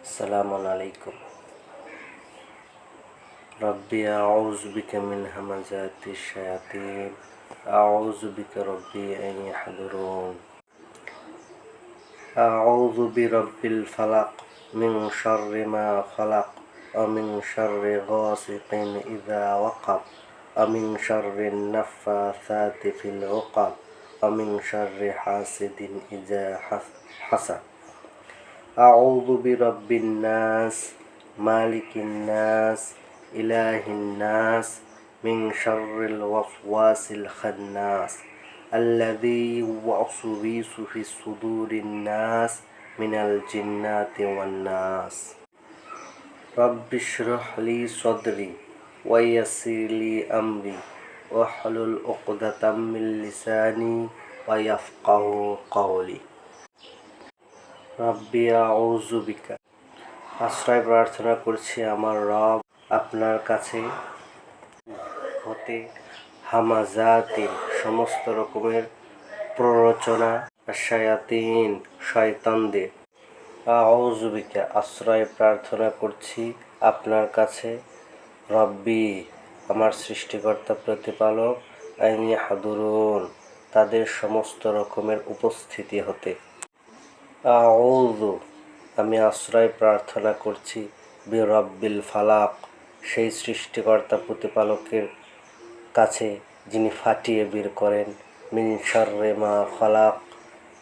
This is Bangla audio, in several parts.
আসসালামু আলাইকুম। রব্বি আউযু বিকা মিন হামাযাতিশ শায়াতিন আউযু বিকা রব্বি আন ইয়াহদুরুন। আউযু বিরাব্বিল ফালাক মিন শাররি মা খালাক ওয়া মিন শাররি গাসিকিন ইযা ওয়াকাব ওয়া মিন শাররিন নাফ্ফাসাতি ফিল উকাদ ওয়া মিন শাররি হাসিদিন ইযা হাসাদ। আউযু বিরাব্বিন নাস মালিকিন নাস ইলাহিন নাস মিন শাররিল ওয়াসওয়াসিল খান্নাস আল্লাযী ইউওয়াসওয়িসু ফিস সুদুরিন নাস মিনাল জিন্নাতি ওয়ান নাস। রাব্বিশরাহ লি সাদরি ওয়া ইয়াসসির লি আমরি ওয়াহলুল উকদাতাম মিন লিসানি ওয়া ইয়াফকাহু কওলি। রাব্বি আউযু বিকা, আশ্রয় প্রার্থনা করছি আমার রব আপনার কাছে হতে হামাযাতিন সমস্ত রকমের প্ররোচনা, শায়াতিন শয়তানদের। আউযু বিকা, আশ্রয় প্রার্থনা করছি আপনার কাছে রব্বি আমার সৃষ্টিকর্তা প্রতিপালক আন ইয়াহদুরুন তাদের সমস্ত রকমের উপস্থিতি হতে। আউযু আমি আশ্রয় প্রার্থনা করছি বিরব্বিল ফালাক সেই সৃষ্টিকর্তা প্রতিপালকের কাছে যিনি ফাটিয়ে বের করেন, মিন শাররি মা খালাক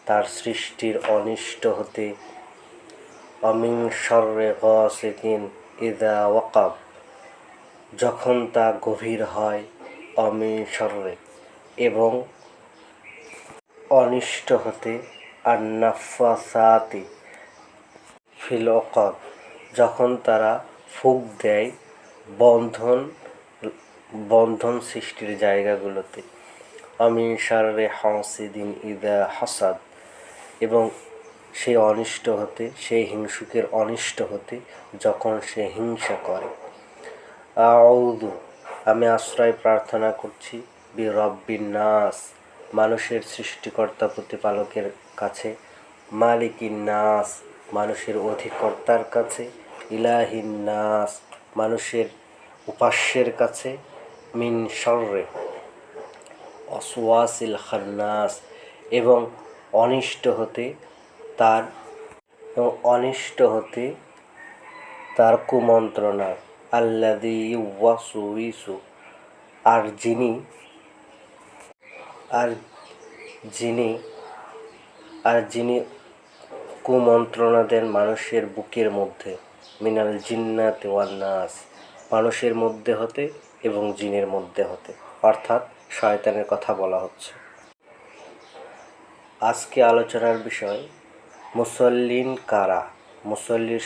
তার সৃষ্টির অনিষ্ট হতে, ওয়া মিন শাররি গাসিকিন ইযা ওয়াকাব যখন তা গভীর হয়, ওয়া মিন শাররি এবং অনিষ্ট হতে, আন-নাফ্ফাসাতি ফিল উকাদ যখন তারা ফুঁক দেয় বন্ধন সৃষ্টির জায়গাগুলোতে, ওয়া মিন শাররি হাসিদিন ইযা হাসাদ এবং সেই অনিষ্ট হতে, সেই হিংসুকের অনিষ্ট হতে যখন সে হিংসা করে। আউযু আমি আশ্রয় প্রার্থনা করছি বিরব্বিন নাস মানুষের সৃষ্টিকর্তা প্রতিপালকের কাছে, মালিকিন নাস মানুষের অধিকর্তার কাছে, ইলাহিন নাস মানুষের উপাস্যের কাছে, মিন শাররি ওয়াসওয়াসিল খান্নাস এবং অনিষ্ট হতে তার কুমন্ত্রণা, আল্লাযী ইউওয়াসওয়িসু আর যিনি কুমন্ত্রণা দেন মানুষের বুকের মধ্যে, মিনাল জিন্নাতি ওয়ান নাস মানুষের মধ্যে হতে এবং জিনের মধ্যে হতে, অর্থাৎ শয়তানের কথা বলা হচ্ছে। আজকে আলোচনার বিষয় মুসল্লিন কারা, মুসল্লির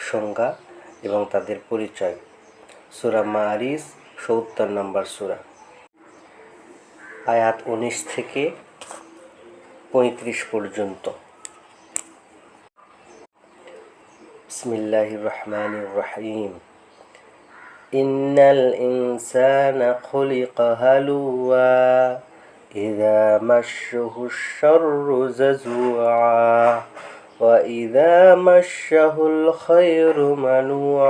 সংজ্ঞা এবং তাদের পরিচয়। সূরা মারিজ ৭০ নম্বর সূরা, আয়াত ১৯ থেকে ৩৫ পর্যন্ত। বিসমিল্লাহির রহমানির রহিম। ইন্নাল ইনসানা খুলিকা হালুয়া ইযা মাসসাহুশ শাররু জাজুআ ওয়া ইযা মাসসাহুল খায়রু মানুআ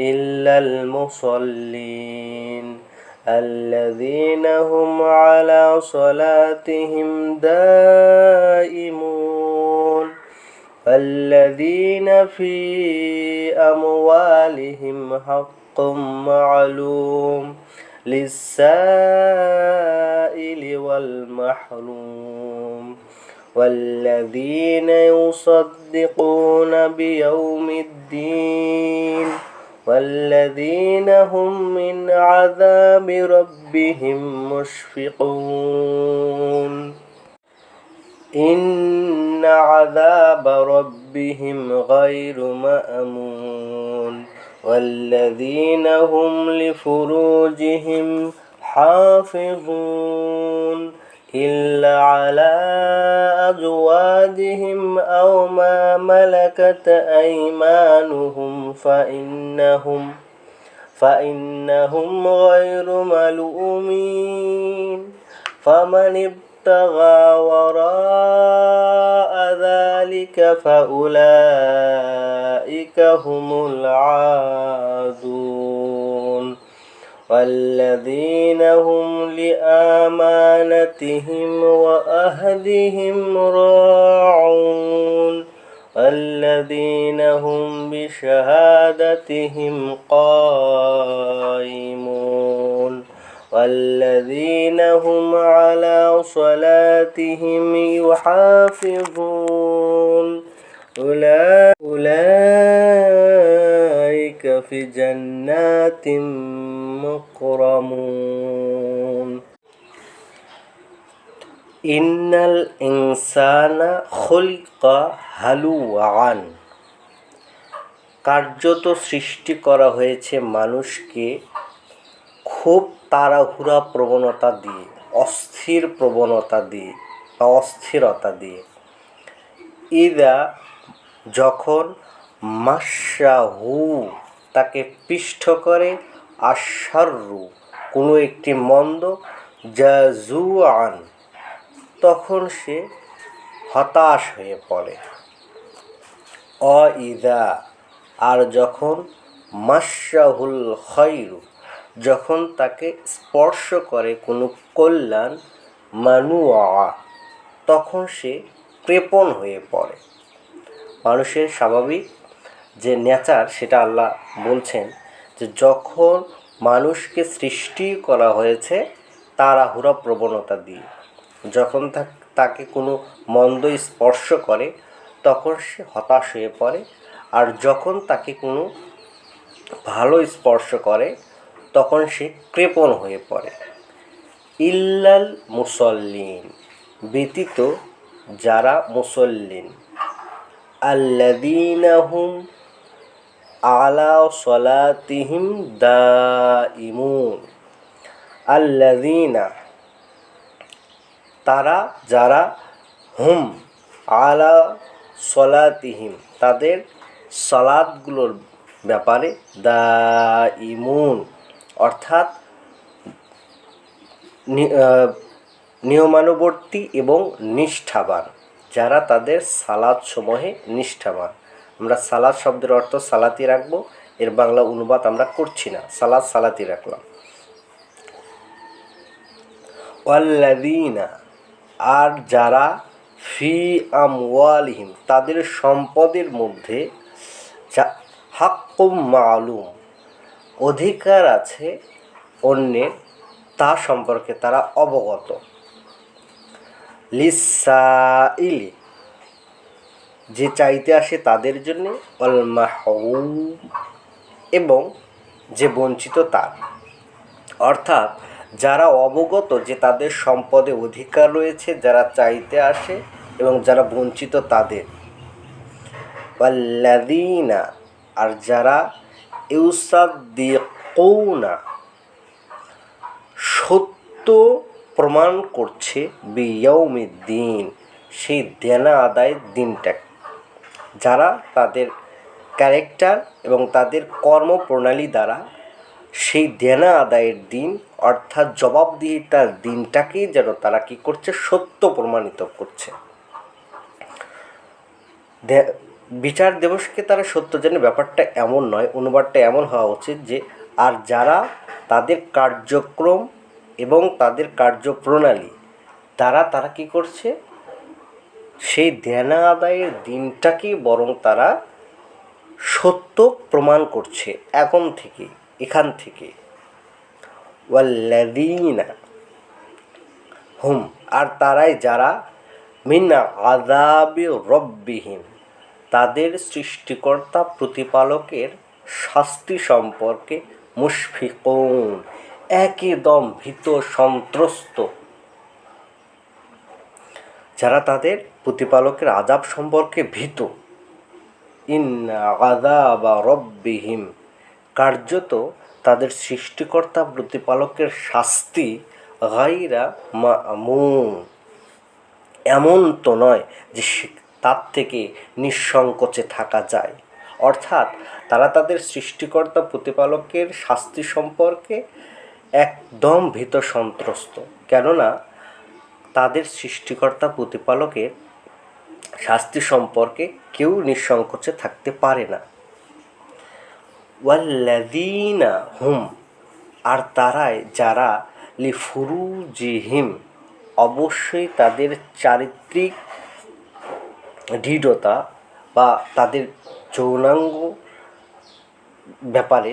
ইল্লাল মুসাল্লিন আল্লাযীনা হুম আলা সালাতিহিম দাইমুন ওয়াল্লাযীনা ফী আমওয়ালিহিম হাক্কুম মা'লুম লিস-সাইলি ওয়াল মাহরুম ওয়াল্লাযীনা ইউসাদ্দিকুনা বিয়াউমিদ্দীন ওয়াল্লাযীনা হুম মিন আযাবি রাব্বিহিম মুশফিকুন ইন্না আযাবা রাব্বিহিম গায়রু মা'মুন ওয়াল্লাযীনা হুম লিফুরুজিহিম হাফিজুন ইল্লা আলা আজওয়াজিহিম আও মা মালাকাত আইমানুহুম ফাইন্নাহুম গায়রু মালুমিন ফামান ابتغى وراء ذلك فأولئك هم العادون والذين هم لأمانتهم وعهدهم راعون والذين هم بشهادتهم قائمون والذين هم على صلاتهم يحافظون أولئك في جنات مكرمون إن الإنسان خلق هلوعا কার্যত সৃষ্টি করা হয়েছে মানুষকে খুব তাড়াহুড়া প্রবণতা দিয়ে, অস্থির প্রবণতা দিয়ে বা অস্থিরতা দিয়ে। ইদা যখন মাশাহু তাকে পিষ্ট করে, আশাররু কোনো একটি মন্দ, জাজুআন তখন সে হতাশ হয়ে পড়ে। ইদা আর যখন মাশাহুল খৈরু যখন তাকে স্পর্শ করে কোনো কল্যাণ, মানুআ তখন সে কৃপণ হয়ে পড়ে। মানুষের স্বাভাবিক যে নেচার সেটা আল্লাহ বলছেন যে যখন মানুষকে সৃষ্টি করা হয়েছে তাড়াহুড়া প্রবণতা দিয়ে, যখন তাকে কোনো মন্দ স্পর্শ করে তখন সে হতাশ হয়ে পড়ে, আর যখন তাকে কোনো ভালো স্পর্শ করে তখন সে কৃপণ হয়ে পড়ে। ইল্লাল মুসল্লিন ব্যতীত যারা মুসল্লিন, আল্লাযীনা হুম আলা সলাতিহিম দাইমুন, আল্লাযীনা তারা যারা, হুম আলা সলাতিহিম তাদের সালাতগুলোর ব্যাপারে, দাইমুন অর্থাৎ নিয়মানুবর্তী এবং নিষ্ঠাবান, যারা তাদের সালাত সমূহে নিষ্ঠাবান। আমরা সালাত শব্দের অর্থ সালাতি রাখবো, এর বাংলা অনুবাদ আমরা করছি না, সালাত সালাতি রাখলাম। ওয়াল্লাযীনা আর যারা, ফি আমওয়ালিহিম তাদের সম্পদের মধ্যে, হাক্কুম মালুম অধিকার আছে অন্যের, তা সম্পর্কে তারা অবগত। লিসাইলি যে চাইতে আসে তাদের জন্য, ওয়াল মাহরুম এবং যে বঞ্চিত তার, অর্থাৎ যারা অবগত যে তাদের সম্পদে অধিকার রয়েছে, যারা চাইতে আসে এবং যারা বঞ্চিত তাদের। ওয়াল্লাযীনা আর যারা, ইউসাদ্দিকুনা সত্য প্রমাণ করছে, বিয়াউমিদ্দিন সেই দেনা আদায়ের দিনটাকে, যারা তাদের ক্যারেক্টার এবং তাদের কর্মপ্রণালী দ্বারা সেই দেনা আদায়ের দিন অর্থাৎ জবাবদিহিতার দিনটাকেই যেন তারা কী করছে, সত্য প্রমাণিত করছে। বিচার দিবসকে তারা সত্য জানে, ব্যাপারটা এমন নয়, অনুবাদটা এমন হওয়া উচিত যে আর যারা তাদের কার্যক্রম এবং তাদের কার্যপ্রণালী দ্বারা তারা কী করছে, সেই দেনা আদায়ের দিনটাকেই বরং তারা সত্য প্রমাণ করছে এখান থেকে। ওয়াল্লাযীনা হুম আর তারাই যারা, মিন আযাবি রব্বিহিম তাদের সৃষ্টিকর্তা প্রতিপালকের শাস্তি সম্পর্কে, মুশফিকুন একদম ভীত সন্ত্রস্ত, যারা তাদের প্রতিপালকের আযাব সম্পর্কে ভীত। ইন্না আযাবা রব্বিহিম কার্যত তাদের সৃষ্টিকর্তা প্রতিপালকের শাস্তি, গায়রা মা'মুন এমন তো নয় যে তার থেকে নিঃসংকোচে থাকা যায়। অর্থাৎ তারা তাদের সৃষ্টিকর্তা প্রতিপালকের শাস্তি সম্পর্কে একদম ভীত সন্ত্রস্ত, কেননা তাদের সৃষ্টিকর্তা প্রতিপালকের শাস্তি সম্পর্কে কেউ নিঃসংকোচে থাকতে পারে না। ওয়াল্লাযীনা হুম, আর তারাই যারা লিফুরুজিহিম, অবশ্যই তাদের চারিত্রিক দৃঢ়তা বা তাদের যৌনাঙ্গ ব্যাপারে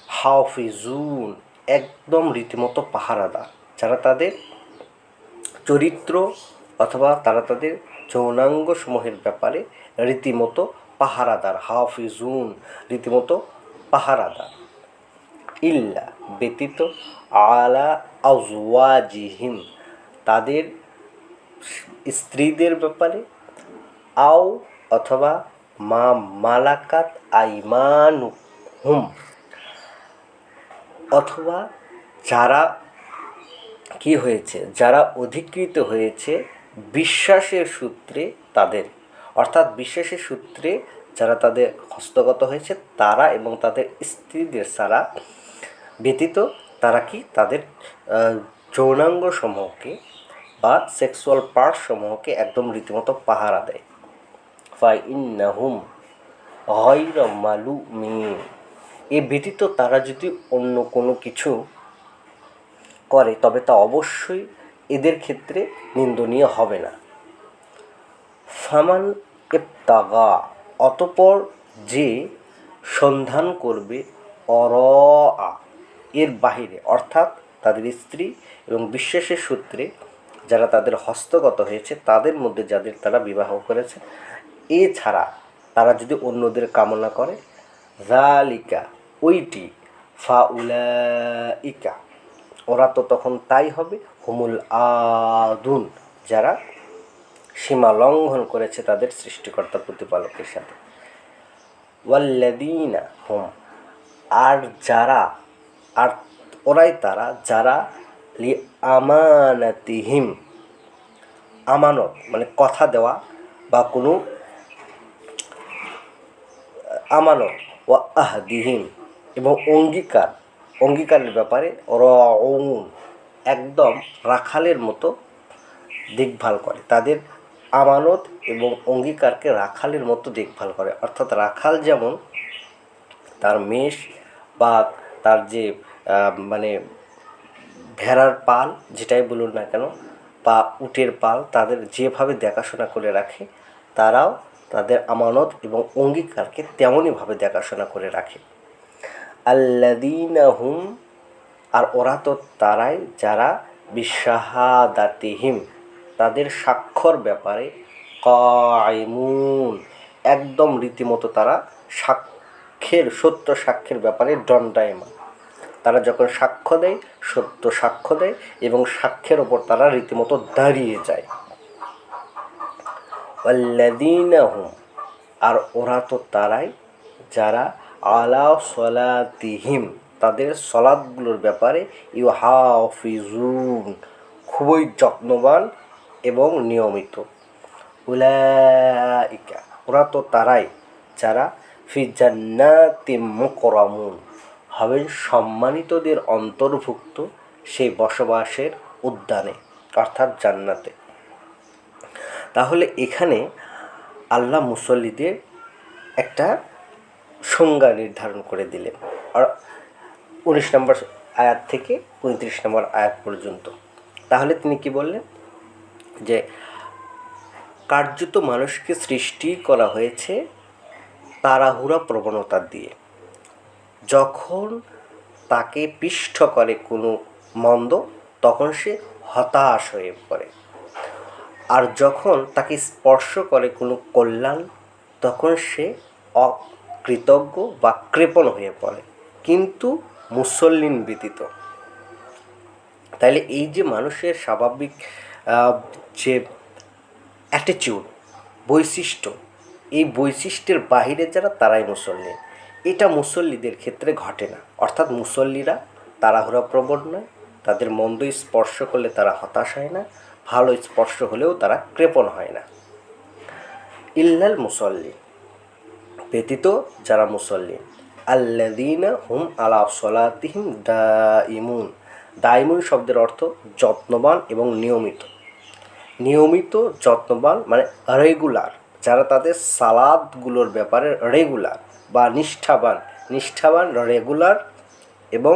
হাফিজুন, একদম রীতিমতো পাহারাদার, যারা তাদের চরিত্র অথবা তারা তাদের যৌনাঙ্গ সমূহের ব্যাপারে রীতিমতো পাহারাদার, হাফিজুন রীতিমতো পাহারাদার। ইল্লা ব্যতীত, আলা আজওয়াজিহিম, তাদের স্ত্রীদের ব্যাপারে, আও অথবা মা মালাকাত আইমানুহুম, অথবা যারা কি হয়েছে, যারা অধিকৃত হয়েছে বিশ্বাসের সূত্রে তাদের, অর্থাৎ বিশ্বাসের সূত্রে যারা তাদের হস্তগত হয়েছে তারা এবং তাদের স্ত্রীদের ছাড়া ব্যতীত তারা কি তাদের যৌনাঙ্গ সমূহকে বা সেক্সুয়াল পার্ট সমূহকে একদম রীতিমতো পাহারা দেয়। ফাইন্নাহুম গায়রা মালুমিন, এ ব্যতীত তারা যদি অন্য কোনো কিছু করে তবে তা অবশ্যই এদের ক্ষেত্রে নিন্দনীয় হবে না। ফামান ইবতাগা, অতঃপর যে সন্ধান করবে, অরআ, এর বাহিরে, অর্থাৎ তাদের স্ত্রী এবং বিশ্বাসের সূত্রে যারা তাদের হস্তগত হয়েছে তাদের মধ্যে যাদের তারা বিবাহ করেছে, এছাড়া তারা যদি অন্যদের কামনা করে, যালিকা, ওইটি, ফাউলাইকা, ওরা তো তখন তাই হবে, হুমুল আদুন, যারা সীমা লঙ্ঘন করেছে তাদের সৃষ্টিকর্তা প্রতিপালকের সাথে। ওয়াল্লাযীনা হুম, আর যারা, আর ওরাই তারা যারা লি আমানাতিহিম, আমানত মানে কথা দেওয়া বা কোনো আমানত, ওয়া আহদিহিম, এবং অঙ্গীকারের ব্যাপারে রাউন, একদম রাখালের মতো দেখভাল করে, তাদের আমানত এবং অঙ্গীকারকে রাখালের মতো দেখভাল করে। অর্থাৎ রাখাল যেমন তার মেষ বা তার যে মানে ভেড়ার পাল যেটাই বলুন না কেন বা উটের পাল, তাদের যেভাবে দেখাশোনা করে রাখে, তারাও তাদের আমানত এবং অঙ্গীকারকে তেমনইভাবে দেখাশোনা করে রাখে। আল্লাযীনা হুম, আর ওরা তো তারাই যারা বিশাহাদাতিহিম, তাদের সাক্ষ্যর ব্যাপারে কায়িমুন, একদম রীতিমতো তারা সত্য সাক্ষ্যের ব্যাপারে দণ্ডায়মান। তারা যখন সাক্ষ্য দেয়, সত্য সাক্ষ্য দেয় এবং সাক্ষ্যের ওপর তারা রীতিমতো দাঁড়িয়ে যায়। ওয়াল্লাযীনা হুম, আর ওরা তো তারাই যারা আলা সলাতিহিম, তাদের সলাৎগুলোর ব্যাপারে ইউহাফিজুন, খুবই যত্নবান এবং নিয়মিত। উলাইকা, ওরা তো তারাই যারা ফি জান্নাতিম মুকরামুন, হবেন সম্মানিতদের অন্তর্ভুক্ত সেই বসবাসের উদ্যানে, অর্থাৎ জান্নাতে। তাহলে এখানে আল্লাহ মুসল্লিদের একটা সংজ্ঞা নির্ধারণ করে দিলেন 19 নম্বর আয়াত থেকে 35 নম্বর আয়াত পর্যন্ত। তাহলে তিনি কি বললেন, যে কার্যত মানুষকে সৃষ্টি করা হয়েছে তাড়াহুড়া প্রবণতা দিয়ে। যখন তাকে পিষ্ট করে কোনো মন্দ তখন সে হতাশ হয়ে পড়ে, আর যখন তাকে স্পর্শ করে কোনো কল্যাণ তখন সে অকৃতজ্ঞ বা কৃপণ হয়ে পড়ে, কিন্তু মুসল্লিন ব্যতীত। তাইলে এই যে মানুষের স্বাভাবিক যে অ্যাটিটিউড, বৈশিষ্ট্য, এই বৈশিষ্ট্যের বাহিরে যারা তারাই মুসল্লি, এটা মুসল্লিদের ক্ষেত্রে ঘটে না। অর্থাৎ মুসল্লিরা তাড়াহুড়া প্রবণ নয়, তাদের মন্দ স্পর্শ করলে তারা হতাশ হয় না, ভালো স্পর্শ হলেও তারা কৃপণ হয় না। ইল্লাল মুসল্লি, ব্যতীত যারা মুসল্লি, আল্লাযীনা হুম আলা সলাতিহিম দাইমুন, দাইমুন শব্দের অর্থ যত্নবান এবং নিয়মিত। নিয়মিত যত্নবান মানে রেগুলার, যারা তাদের সালাদগুলোর ব্যাপারে রেগুলার বা নিষ্ঠাবান রেগুলার এবং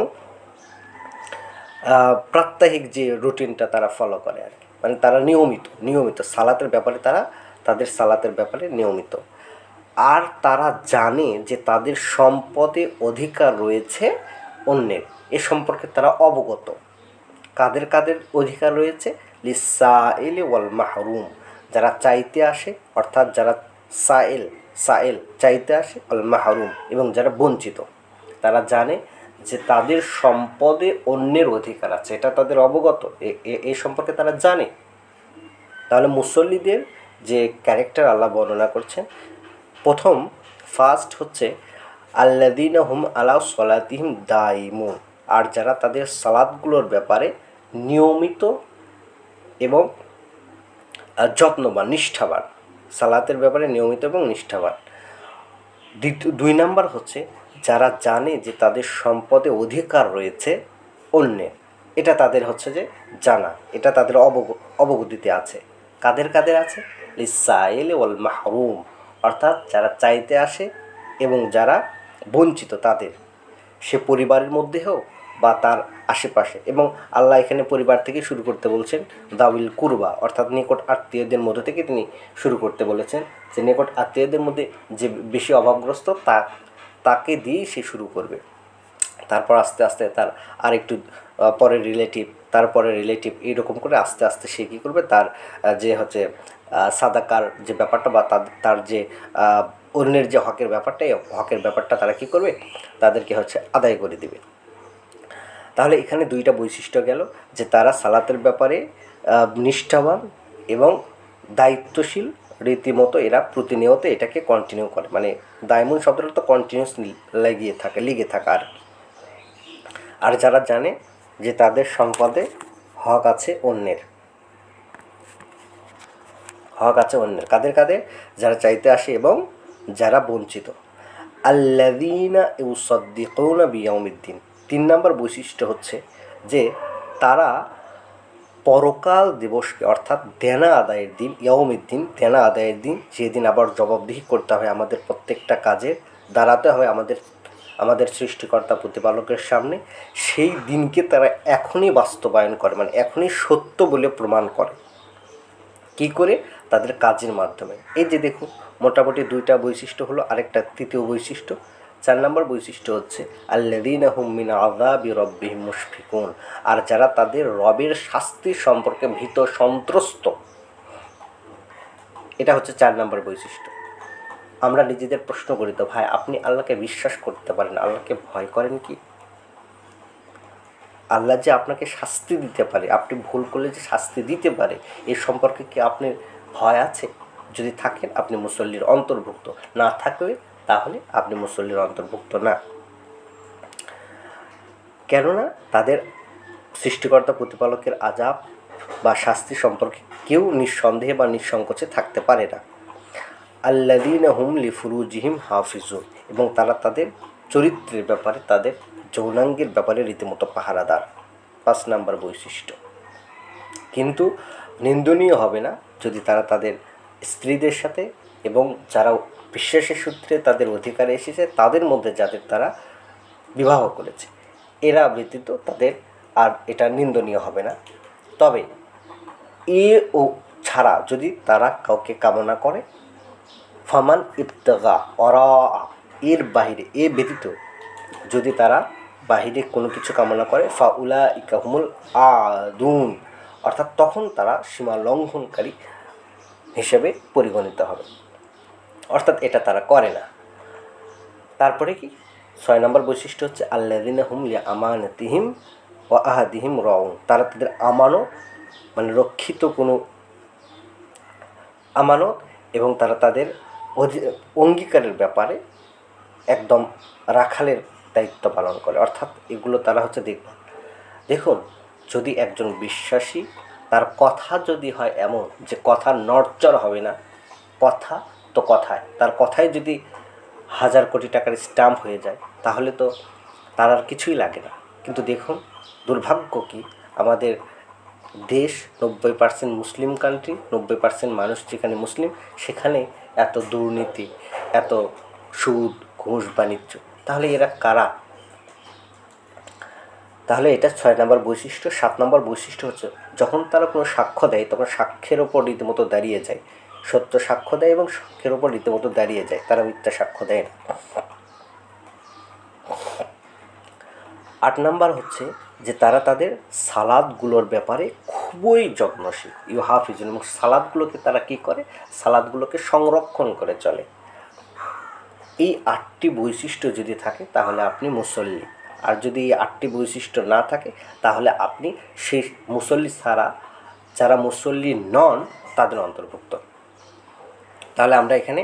প্রাত্যহিক যে রুটিনটা তারা ফলো করে আর কি, মানে তারা নিয়মিত সালাতের ব্যাপারে তাদের সালাতের ব্যাপারে নিয়মিত। আর তারা জানে যে তাদের সম্পদে অধিকার রয়েছে অন্যের, এ সম্পর্কে তারা অবগত। কাদের অধিকার রয়েছে? লিসাইল ওয়াল মাহরুম, যারা চাইতে আসে অর্থাৎ যারা সাইল চাইতে আসে, আল মাহরুম এবং যারা বঞ্চিত, তারা জানে যে তাদের সম্পদে অন্যের অধিকার আছে, এটা তাদের অবগত, এই সম্পর্কে তারা জানে। তাহলে মুসল্লিদের যে ক্যারেক্টার আল্লাহ বর্ণনা করছেন, ফার্স্ট হচ্ছে আল্লাযীনা হুম আলা সলাতিহিম দাইমুন, আর যারা তাদের সালাতগুলোর ব্যাপারে নিয়মিত এবং যত্নবান, নিষ্ঠাবান, সালাতের ব্যাপারে নিয়মিত এবং নিষ্ঠাবান। 2 নাম্বার হচ্ছে যারা জানে যে তাদের সম্পদে অধিকার রয়েছে অন্যের, এটা তাদের হচ্ছে যে জানা, এটা তাদের অবগতিতে আছে। কাদের আছে? লিসাইল ওয়াল মাহরুম, অর্থাৎ যারা চাইতে আসে এবং যারা বঞ্চিত তাদের, সে পরিবারের মধ্যে হোক বা তার আশেপাশে। এবং আল্লাহ এখানে পরিবার থেকে শুরু করতে বলছেন, দাউল কুরবা অর্থাৎ নিকট আত্মীয়দের মধ্য থেকে তিনি শুরু করতে বলেছেন, যে নিকট আত্মীয়দের মধ্যে যে বেশি অভাবগ্রস্ত তাকে দিয়েই সে শুরু করবে। তারপর আস্তে আস্তে তার আরেকটু পরের রিলেটিভ, তারপরে রিলেটিভ, এইরকম করে আস্তে আস্তে সে কী করবে, তার যে হচ্ছে সাদাকার যে ব্যাপারটা বা তার যে অন্যের যে হকের ব্যাপারটা, এই হকের ব্যাপারটা তারা কী করবে, তাদেরকে হচ্ছে আদায় করে দিবে। তাহলে এখানে 2টা বৈশিষ্ট্য গেল, যে তারা সালাতের ব্যাপারে নিষ্ঠাবান এবং দায়িত্বশীল, রীতিমতো এরা প্রতিনিয়ত এটাকে কন্টিনিউ করে, মানে দায়মুন শব্দটা তো কন্টিনিউসলি লেগে থাকা আর যারা জানে যে তাদের সম্পদে হক আছে অন্যের, কাদের? যারা চাইতে আসে এবং যারা বঞ্চিত। আল্লাযীনা ইউসাদ্দিকুনা বিয়াউমিদ্দিন, 3 নম্বর বৈশিষ্ট্য হচ্ছে যে তারা পরকাল দিবসকে অর্থাৎ দেনা আদায়ের দিন, ইয়াউমিদ্দিন দেনা আদায়ের দিন, যেদিন আবার জবাবদিহি করতে হয় আমাদের প্রত্যেকটা কাজে, দাঁড়াতে হয় আমাদের সৃষ্টিকর্তা প্রতিপালকের সামনে, সেই দিনকে তারা এখনই বাস্তবায়ন করে, মানে এখনই সত্য বলে প্রমাণ করে। কী করে? তাদের কাজের মাধ্যমে। এই যে দেখুন, মোটামুটি 2টা বৈশিষ্ট্য হলো, আরেকটা 3য় বৈশিষ্ট্য। 4 নম্বর বৈশিষ্ট্য হচ্ছে আল্লাযীনা হুম মিন আযাবি রাব্বিহিম মুশফিকুন, আর যারা তাদের রবের শাস্তি সম্পর্কে ভীত সন্ত্রস্ত, এটা হচ্ছে 4 নম্বর বৈশিষ্ট্য। আমরা নিজেদের প্রশ্ন করি তো, ভাই আপনি আল্লাহকে বিশ্বাস করতে পারেন, আল্লাহকে ভয় করেন কি? আল্লাহ যে আপনাকে শাস্তি দিতে পারে, আপনি ভুল করলে যে শাস্তি দিতে পারে, এ সম্পর্কে কি আপনার ভয় আছে? যদি থাকেন আপনি মুসল্লির অন্তর্ভুক্ত, না থাকলে তাহলে আপনি মুসল্লির অন্তর্ভুক্ত না। কেননা তাদের সৃষ্টিকর্তা প্রতিপালকের আযাব বা শাস্তি সম্পর্কে কেউ নিঃসন্দেহে বা নিঃসংকোচে থাকতে পারে না। আল্লাযীনা হুম লিফুরুজিহিম হাফিজুন, এবং তারা তাদের চরিত্রের ব্যাপারে, তাদের যৌনাঙ্গের ব্যাপারে রীতিমতো পাহারাদার। 5 নম্বর বৈশিষ্ট্য। কিন্তু নিন্দনীয় হবে না যদি তারা তাদের স্ত্রীদের সাথে এবং যারা বিশ্বাসের সূত্রে তাদের অধিকারে এসেছে তাদের মধ্যে যাদের তারা বিবাহ করেছে, এরা ব্যতীত তাদের আর এটা নিন্দনীয় হবে না। তবে ও ছাড়া যদি তারা কাউকে কামনা করে, ফামান ইবতাগা অরা, এর বাহিরে, এ ব্যতীত যদি তারা বাহিরে কোনো কিছু কামনা করে, ফাউলাইকা হুমুল আদুন, অর্থাৎ তখন তারা সীমা লঙ্ঘনকারী হিসেবে পরিগণিত হবে, অর্থাৎ এটা তারা করে না। তারপরে কি 6 নম্বর বৈশিষ্ট্য হচ্ছে আল্লাযীনা হুম লিআমানাতিহিম ওয়া আহাদিহিম রাউন, তারা তাদের আমানত মানে রক্ষিত কোনো আমানত এবং তারা তাদের অঙ্গীকারের ব্যাপারে একদম রাখালের দায়িত্ব পালন করে, অর্থাৎ এগুলো তারা হচ্ছে দেখুন, যদি একজন বিশ্বাসী, তার কথা যদি হয় এমন যে কথা নড়চড় হবে না, কথা তো কথায়, তার কথায় যদি 1000 কোটি টাকার স্ট্যাম্প হয়ে যায়, তাহলে তো তার আর কিছুই লাগে না। কিন্তু দেখুন দুর্ভাগ্য কি, আমাদের দেশ 90% মুসলিম কান্ট্রি, 90% মানুষ যেখানে মুসলিম, সেখানে এত দুর্নীতি, এত সুদ, ঘুষ, বাণিজ্য, তাহলে এরা কারা? তাহলে এটা 6 নম্বর বৈশিষ্ট্য। 7 নম্বর বৈশিষ্ট্য হচ্ছে যখন তারা কোনো সাক্ষ্য দেয় তখন সাক্ষ্যের ওপর রীতিমতো দাঁড়িয়ে যায়, সত্য সাক্ষ্য দেয় এবং সাক্ষ্যের ওপর রীতিমতো দাঁড়িয়ে যায়, তারা মিথ্যা সাক্ষ্য দেয় না। 8 নাম্বার হচ্ছে যে তারা তাদের সালাদগুলোর ব্যাপারে খুবই যত্নশীল, ইউহাফিজুন, এবং সালাদগুলোকে তারা কী করে, সালাদগুলোকে সংরক্ষণ করে চলে। এই 8টি বৈশিষ্ট্য যদি থাকে তাহলে আপনি মুসল্লি, আর যদি এই 8টি বৈশিষ্ট্য না থাকে তাহলে আপনি সেই মুসল্লি ছাড়া যারা মুসল্লি নন তাদের অন্তর্ভুক্ত। তাহলে আমরা এখানে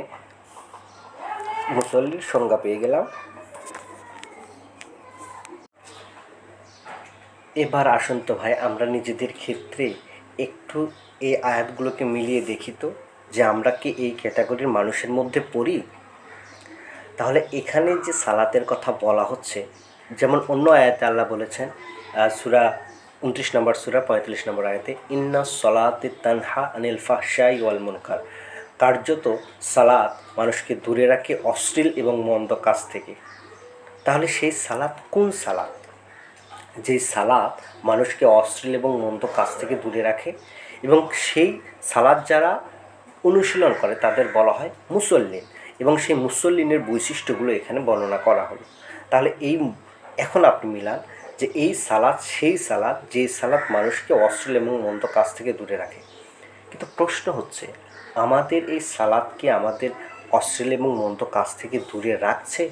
মুসল্লির সংজ্ঞা পেয়ে গেলাম। এবার আসুন তো ভাই, আমরা নিজেদের ক্ষেত্রে একটু এই আয়াতগুলোকে মিলিয়ে দেখি তো যে আমরা কি এই ক্যাটাগরির মানুষের মধ্যে পড়ি। তাহলে এখানে যে সালাতের কথা বলা হচ্ছে, যেমন অন্য আয়াতে আল্লাহ বলেছেন, সূরা 29 নম্বর সূরা 45 নম্বর আয়াতে, ইন্না সলাতে তানহা আনিল ফাহশাই ওয়াল মুনকার, কার্যত সালাত মানুষকে দূরে রাখে অশ্লীল এবং মন্দ কাজ থেকে। তাহলে সেই সালাত কোন সালাত? যেই সালাত মানুষকে অশ্লীল এবং মন্দ কাজ থেকে দূরে রাখে, এবং সেই সালাত যারা অনুশীলন করে তাদের বলা হয় মুসল্লিন, এবং সেই মুসল্লিনের বৈশিষ্ট্যগুলো এখানে বর্ণনা করা হলো। তাহলে এখন আপনি মিলান যে এই সালাত সেই সালাত যেই সালাত মানুষকে অশ্লীল এবং মন্দ কাজ থেকে দূরে রাখে। কিন্তু প্রশ্ন হচ্ছে, আমাদের এই সালাত কি আমাদের অশ্লীল এবং মন্দ কাজ থেকে দূরে রাখছে?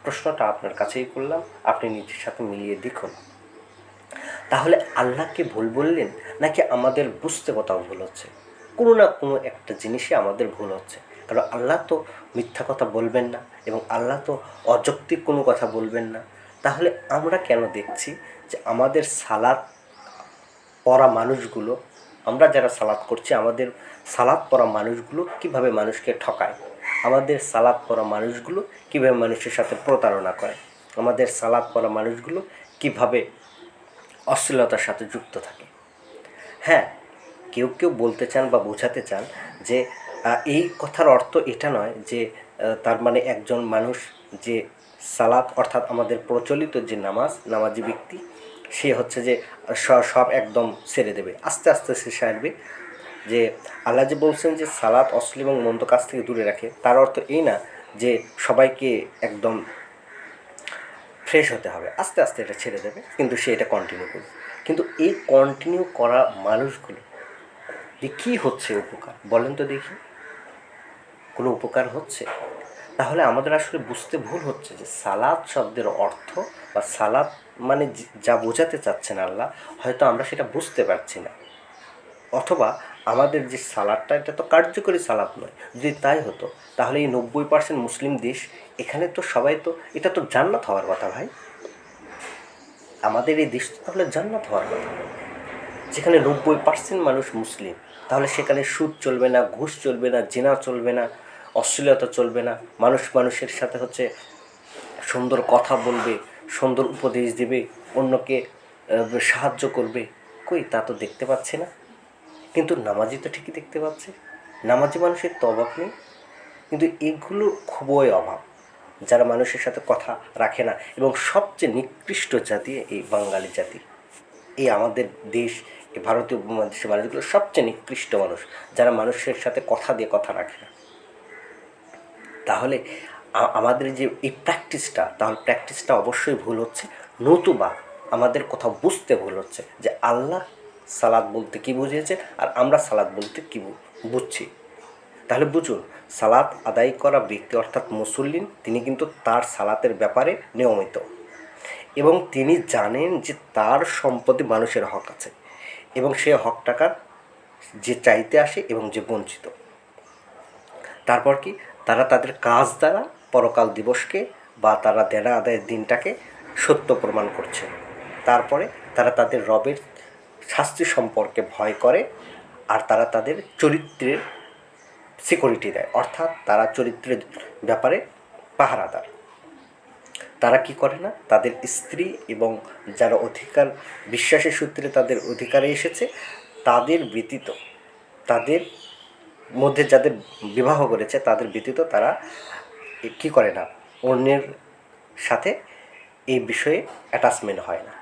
প্রশ্নটা আপনার কাছেই করলাম, আপনি নিজের সাথে মিলিয়ে দেখুন। তাহলে আল্লাহকে ভুল বললেন, নাকি আমাদের বুঝতে কোথাও ভুল হচ্ছে? কোনো না কোনো একটা জিনিসে আমাদের ভুল হচ্ছে, কারণ আল্লাহ তো মিথ্যা কথা বলবেন না এবং আল্লাহ তো অযৌক্তিক কোনো কথা বলবেন না। তাহলে আমরা কেন দেখছি যে আমাদের সালাত পড়া মানুষগুলো, আমরা যারা সালাত করছি, আমাদের সালাত পড়া মানুষগুলো কিভাবে মানুষকে ঠকায়, আমাদের সালাত পড়া মানুষগুলো কিভাবে মানুষের সাথে প্রতারণা করে, আমাদের সালাত পড়া মানুষগুলো কিভাবে অশ্লীলতার সাথে যুক্ত থাকে। হ্যাঁ, কেউ কেউ বলতে চান বা বোঝাতে চান যে এই কথার অর্থ এটা নয় যে তার মানে একজন মানুষ যে সালাত অর্থাৎ আমাদের প্রচলিত যে নামাজি ব্যক্তি, সে হচ্ছে যে সব একদম ছেড়ে দেবে, আস্তে আস্তে সে সারবে। যে আল্লাহ যে বলছেন যে সালাত অশ্লীল এবং মন্দ কাজ থেকে দূরে রাখে, তার অর্থ এই না যে সবাইকে একদম ফ্রেশ হতে হবে, আস্তে আস্তে এটা ছেড়ে দেবে, কিন্তু সে এটা কন্টিনিউ করবে। কিন্তু এই কন্টিনিউ করা মানুষগুলো যে কী হচ্ছে উপকার, বলেন তো দেখি, কোনো উপকার হচ্ছে? তাহলে আমাদের আসলে বুঝতে ভুল হচ্ছে যে সালাত শব্দের অর্থ বা সালাত মানে যা বোঝাতে চাচ্ছেন আল্লাহ, হয়তো আমরা সেটা বুঝতে পারছি না, অথবা আমাদের যে সালাদটা এটা তো কার্যকরী সালাদ নয়। যদি তাই হতো তাহলে এই 90% মুসলিম দেশ, এখানে তো সবাই তো, এটা তো জান্নাত হওয়ার কথা ভাই, আমাদের এই দেশ তো তাহলে জান্নাত হওয়ার কথা। যেখানে 90% মানুষ মুসলিম, তাহলে সেখানে সুদ চলবে না, ঘুষ চলবে না, জিনা চলবে না, অশ্লীলতা চলবে না, মানুষ মানুষের সাথে হচ্ছে সুন্দর কথা বলবে, সুন্দর উপদেশ দেবে, অন্যকে সাহায্য করবে। কই, তা তো দেখতে পাচ্ছি না। কিন্তু নামাজি তো ঠিকই দেখতে পাচ্ছে, নামাজি মানুষের তো অভাব নেই, কিন্তু এগুলো খুবই অভাব, যারা মানুষের সাথে কথা রাখে না। এবং সবচেয়ে নিকৃষ্ট জাতি এই বাঙালি জাতি, এই আমাদের দেশ, এই ভারতীয় উপমহাদেশের মানুষগুলো সবচেয়ে নিকৃষ্ট মানুষ, যারা মানুষের সাথে কথা দিয়ে কথা রাখে না। তাহলে আমাদের যে এই প্র্যাকটিসটা, তাহলে প্র্যাকটিসটা অবশ্যই ভুল হচ্ছে, নতুবা আমাদের কোথাও বুঝতে ভুল হচ্ছে যে আল্লাহ সালাত বলতে কী বুঝিয়েছে আর আমরা সালাত বলতে কী বুঝছি। তাহলে বুঝুন, সালাত আদায় করা ব্যক্তি অর্থাৎ মুসল্লিন, তিনি কিন্তু তার সালাতের ব্যাপারে নিয়মিত, এবং তিনি জানেন যে তার সম্পদে মানুষের হক আছে, এবং সে হক টাকার যে চাইতে আসে এবং যে বঞ্চিত। তারপর কি, তারা তাদের কাজ দ্বারা পরকাল দিবসকে বা তারা দেনা আদায়ের দিনটাকে সত্য প্রমাণ করছে। তারপরে তারা তাদের রবের শাস্তি সম্পর্কে ভয় করে, আর তারা তাদের চরিত্রের সিকিউরিটি দেয়, অর্থাৎ তারা চরিত্রের ব্যাপারে পাহারাদার। তারা কি করে না, তাদের স্ত্রী এবং যারা অধিকার বিশ্বাসের সূত্রে তাদের অধিকারে এসেছে তাদের ব্যতীত, তাদের মধ্যে যাদের বিবাহ করেছে তাদের ব্যতীত তারা কি করে না, অন্যের সাথে এই বিষয়ে অ্যাটাচমেন্ট হয় না,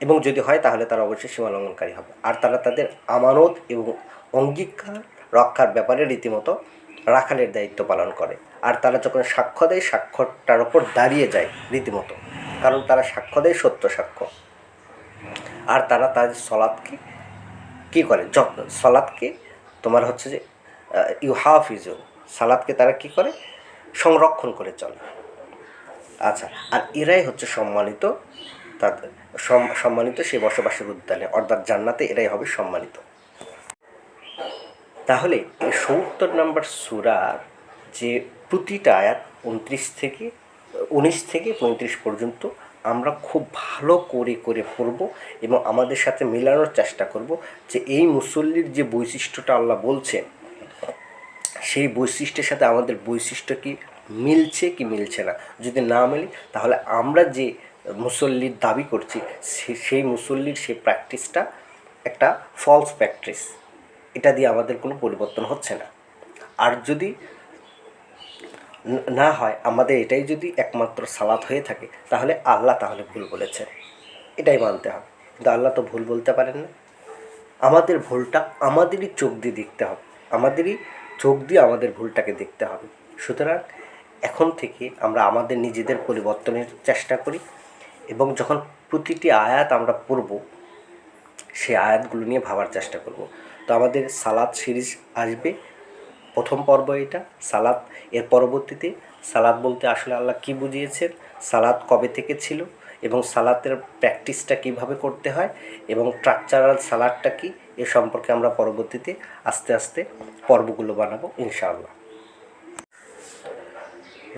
এবং যদি হয় তাহলে তারা অবশ্যই সীমালঙ্ঘনকারী হবে। আর তারা তাদের আমানত এবং অঙ্গীকার রক্ষার ব্যাপারে রীতিমতো রাখালের দায়িত্ব পালন করে। আর তারা যখন সাক্ষ্য দেয় সাক্ষ্যটার ওপর দাঁড়িয়ে যায় রীতিমতো, কারণ তারা সাক্ষ্য দেয় সত্য সাক্ষ্য। আর তারা তাদের সলাৎকে কী করে, যত্ন, সলাৎকে তোমার হচ্ছে যে ইউহাফিজু, সালাদকে তারা কি করে, সংরক্ষণ করে চলে। আচ্ছা, আর এরাই হচ্ছে সম্মানিত, তাদের সম্মানিত সেই বসবাসের উদ্যানে অর্থাৎ জান্নাতে এরাই হবে সম্মানিত। তাহলে এই ৭০ নম্বর সূরার যে প্রতিটা আয়াত 19 থেকে 35 পর্যন্ত আমরা খুব ভালো করে পড়ব এবং আমাদের সাথে মেলানোর চেষ্টা করব যে এই মুসল্লির যে বৈশিষ্ট্যটা আল্লাহ বলছেন সেই বৈশিষ্ট্যের সাথে আমাদের বৈশিষ্ট্য কি মিলছে কি মিলছে না। যদি না মেলে তাহলে আমরা যে মুসল্লির দাবি করছি সেই মুসল্লির সেই প্র্যাকটিসটা একটা ফলস প্র্যাকটিস, এটা দিয়ে আমাদের কোনো পরিবর্তন হচ্ছে না। আর যদি না হয়, আমাদের এটাই যদি একমাত্র সালাত হয়ে থাকে তাহলে আল্লাহ তাহলে ভুল বলেছেন, এটাই মানতে হবে। কিন্তু আল্লাহ তো ভুল বলতে পারেন না। আমাদের ভুলটা আমাদেরই চোখ দিয়ে দেখতে হবে, আমাদেরই চোখ দিয়ে আমাদের ভুলটাকে দেখতে হবে। সুতরাং এখন থেকে আমরা আমাদের নিজেদের পরিবর্তনের চেষ্টা করি এবং যখন প্রতিটি আয়াত আমরা পড়ব সেই আয়াতগুলো নিয়ে ভাবার চেষ্টা করব। তো আমাদের সালাত সিরিজ আসবে, প্রথম পর্ব এটা সালাত। এর পরবর্তীতে সালাত বলতে আসলে আল্লাহ কী বুঝিয়েছেন, সালাত কবে থেকে ছিল এবং সালাতের প্র্যাকটিসটা কিভাবে করতে হয় এবং স্ট্রাকচারাল সালাদটা কী, এ সম্পর্কে আমরা পরবর্তীতে আস্তে আস্তে পর্বগুলো বানাবো ইনশাআল্লাহ।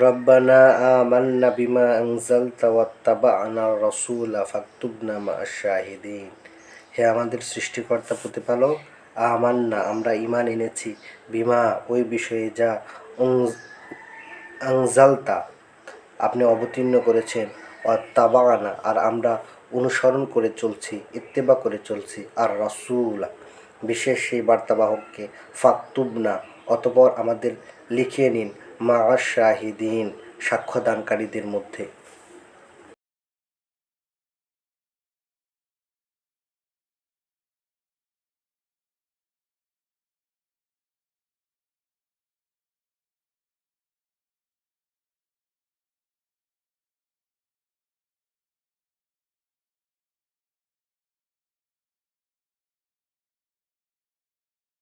রব্বানা আমান্না বিমা আনজালতা ওয়াত্তাবা'না রাসূলা ফাকতুবনা মা'আশ শাহিদিন। হে আমাদের সৃষ্টিকর্তা প্রতিপালক, আমান্না আমরা ঈমান এনেছি, বিমা ওই বিষয়ে যা আনজালতা আপনি অবতীর্ণ করেছেন, ওয়াত্তাবা'না আর আমরা অনুসরণ করে চলছি, ইত্তেবা করে চলছি, আর রাসূলা বিশেষ সেই বার্তাবাহককে, ফাকতুবনা অতঃপর আমাদের লিখিয়ে নিন, মা'আশ শাহিদিন সাক্ষ্যদানকারীদের মধ্যে।